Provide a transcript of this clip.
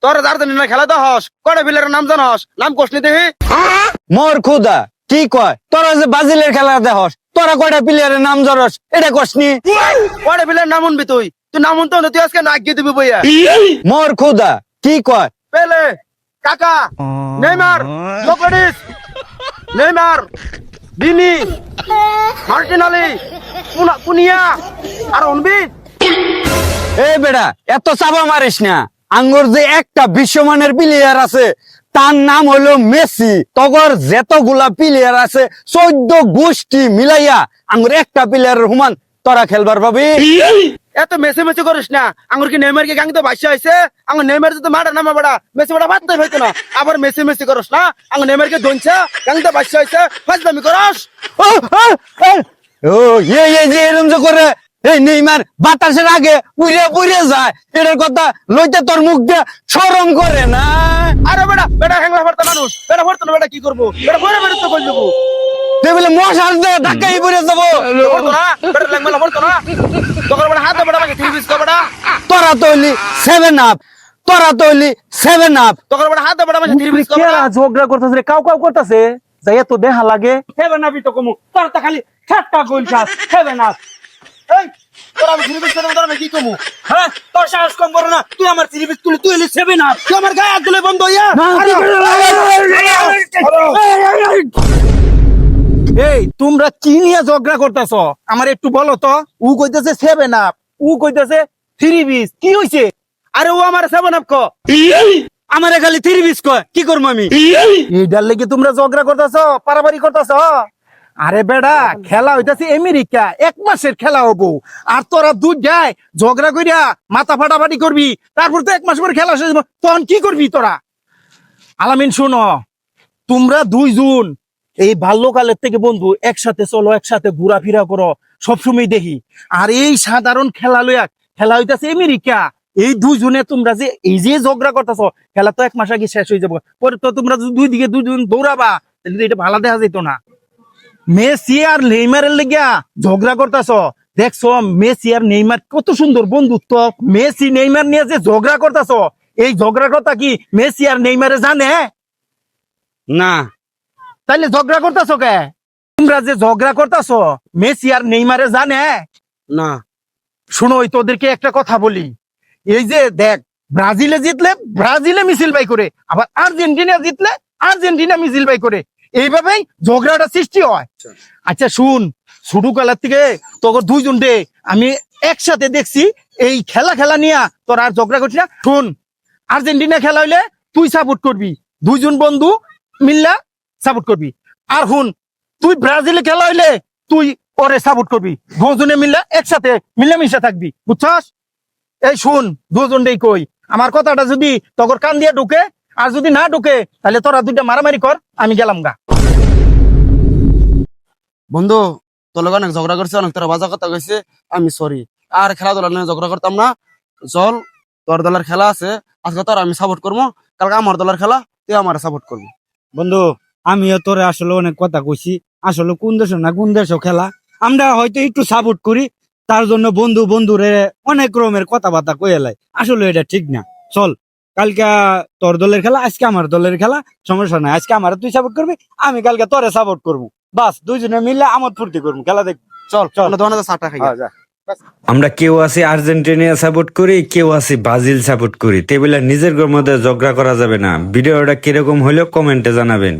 তোর আর্জেন্টিনা খেলা তো হস কটা প্লেয়ারের নাম জানস নাম কোশনি দেখি মোর খুদা কি কয় তোরা যে ব্রাজিলের খেলা দেহস তোরা কয়টা প্লেয়ারের নাম জরস এটা কসনি কটা প্লেয়ারের নাম শুনবি তুই তুই নাম শুনতে তুই আজকে নাক দিয়ে দিবি বইয়া মোর খুদা কি কয় Pele Kaka Neymar Socrates Neymar Vini Martinelli পুনিয়া আর অনবি এই বেড়া এত চাপা মারিস না আঙ্গুর যে একটা বিশ্বমানের প্লেয়ার আছে তার নাম হলো মেসি তগর যতগুলা প্লেয়ার আছে 14 গোষ্ঠী মিলাইয়া আঙ্গুর একটা প্লেয়ারের হুমান তোরা খেলবার পাবি এত মেসি মেসি করিস না আঙ্গুর কি নেইমার কি গাং তো বাসা হইছে আঙ্গুর নেইমার তো মারা নামা বড়া মেসি বড়া বাদ দেই হইতো না আবার মেসি মেসি করিস না আঙ্গুর নেইমার কে দনছে গাং তো বাসা হইছে ফাজলামি করস ও যে এরকম যে করে এই নেইমার বাতাসের আগে উড়ে উড়ে যায় এটার কথা লইতে তোর মুখ দিয়ে শরম করে না আরে বেটা বেটা হ্যাংলা ভরতা মানুষ বেটা ভরতা না বেটা কি করবো বেটা ভরে বেটা তো কই দেবো তুই বলে মশার দিয়ে ধাক্কাই পড়ে যাবো ভরতো না বেটা লাগমেলা ভরতো না তখন বেটা হাত বেটা বাকি তিন বিশ বেটা তোরা তো হইলি 7 আপ তোরা তো হইলি 7 আপ তখন বেটা হাত বেটা বাকি তিন বিশ কেরা ঝগড়া করতেছে রে কাউ কাউ করতেছে যাই তো দেখা লাগে হেবে না বিতো কমু তোর তো খালি ঠাট্টা গোল খাস হেবে না এই তোর আমি তিন বিশ তোর আমি কি কমু হ্যাঁ তোর সাহস কম বড় না তুই আমার তিন বিশ তুই এলি সেবে না তুই আমার গায়ে হাত দিলে বন্ধ হইয়া এই তোমরা কি নিয়ে ঝগড়া করতেছ আমার একটু বলো তো উ কইতেছে 7 আপ উ কইতেছে 3 বিস কি হইছে আরে ও আমার সেভেন আপ কো আমারে খালি 3 বিস কয় কি করব আমি এইটার লেগে তোমরা ঝগড়া করতেছ পারাপারি করতেছ আরে বেড়া খেলা হইতাছে আমেরিকা 1 মাসের খেলা হবো আর তোরা দুই যায় ঝগড়া কইরা মাথা ফাটাফাটি করবি তারপর তো 1 মাস পরে খেলা শেষ হইবো, তখন কি করবি তোরা আলামিন শুনো তোমরা দুইজন এই বাল্যকালের থেকে বন্ধু একসাথে চলো একসাথে ঘোরাফেরা করো সবসময় দেখি আর এই সাধারণ খেলা লইয়া খেলা হইতাছে আমেরিকা এই দুইজনে তোমরা যে এই যে ঝগড়া করতেছ খেলা তো 1 মাস আগে শেষ হয়ে যাবো পরে তো তোমরা যদি দুই দিকে দুইজন দৌড়াবা তাহলে তো এটা ভালো দেখা যেত না মেসি আর নেইমারের লেগিয়া ঝগড়া করতেছ দেখছো মেসি আর নেইমার কত সুন্দর বন্ধুত্ব মেসি নেইমার নিয়ে যে ঝগড়া করতেছ এই ঝগড়ার কথা কি মেসি আর নেইমারে জানে না তাইলে ঝগড়া করতেছ কে তোমরা যে ঝগড়া করতেছ মেসি আর নেইমারে জানে না শুনো ওই তোদেরকে একটা কথা বলি এই যে দেখ ব্রাজিলে জিতলে ব্রাজিলে মিছিল বাই করে আবার আর্জেন্টিনা জিতলে আর্জেন্টিনা মিছিল বাই করে এইভাবেই ঝগড়াটা সৃষ্টি হয় আচ্ছা শুন শুরু কালার থেকে তোর দুইজন দে আমি একসাথে দেখছি এই খেলা নিয়ে তোর আর ঝগড়া করছিস না শুন আর্জেন্টিনা খেলা হইলে তুই সাপোর্ট করবি দুইজন বন্ধু মিল্লা সাপোর্ট করবি আর হুন তুই ব্রাজিলে খেলা হইলে তুই ওরে সাপোর্ট করবি দুজনে মিল্লা একসাথে মিলামিশা থাকবি বুঝছস এই শুন দুজন দেই কই আমার কথাটা যদি তোর কান দিয়ে ঢুকে আর যদি না ঢুকে তাহলে তোরা দুইটা মারামারি কর আমি গেলাম গা বন্ধু তোর লগে অনেক ঝগড়া করছে অনেক তোরা বাজা কথা কইছে আমি সরি আর খেলাধুলা নিয়ে ঝগড়া করতাম না চল তোর দলের খেলা আছে আজকে তোর আমি সাপোর্ট করবো কালকে আমার দলের খেলা তুই আমার সাপোর্ট করবি বন্ধু আমিও তোরে আসলে অনেক কথা কইছি আসলে কোন দেশ না কোন দেশ খেলা আমরা হয়তো একটু সাপোর্ট করি তার জন্য বন্ধু বন্ধুরে অনেক রকমের কথাবার্তা কয়ে লাই আসলে এটা ঠিক না চল কালকে তোর দলের খেলা আজকে আমার দলের খেলা সমস্যা নাই আজকে আমার তুই সাপোর্ট করবি আমি কালকে তোরে সাপোর্ট করবো বাস দুইজনে মিললে আমোদ ফুর্তি করবো খেলা দেখ চল চল দোকানে চাটা খাই আমরা কেউ আছি আর্জেন্টিনা সাপোর্ট করি কেউ আছি ব্রাজিল সাপোর্ট করি টেবিলে নিজের মধ্যে ঝগড়া করা যাবে না ভিডিওটা কিরকম হলেও কমেন্টে জানাবেন।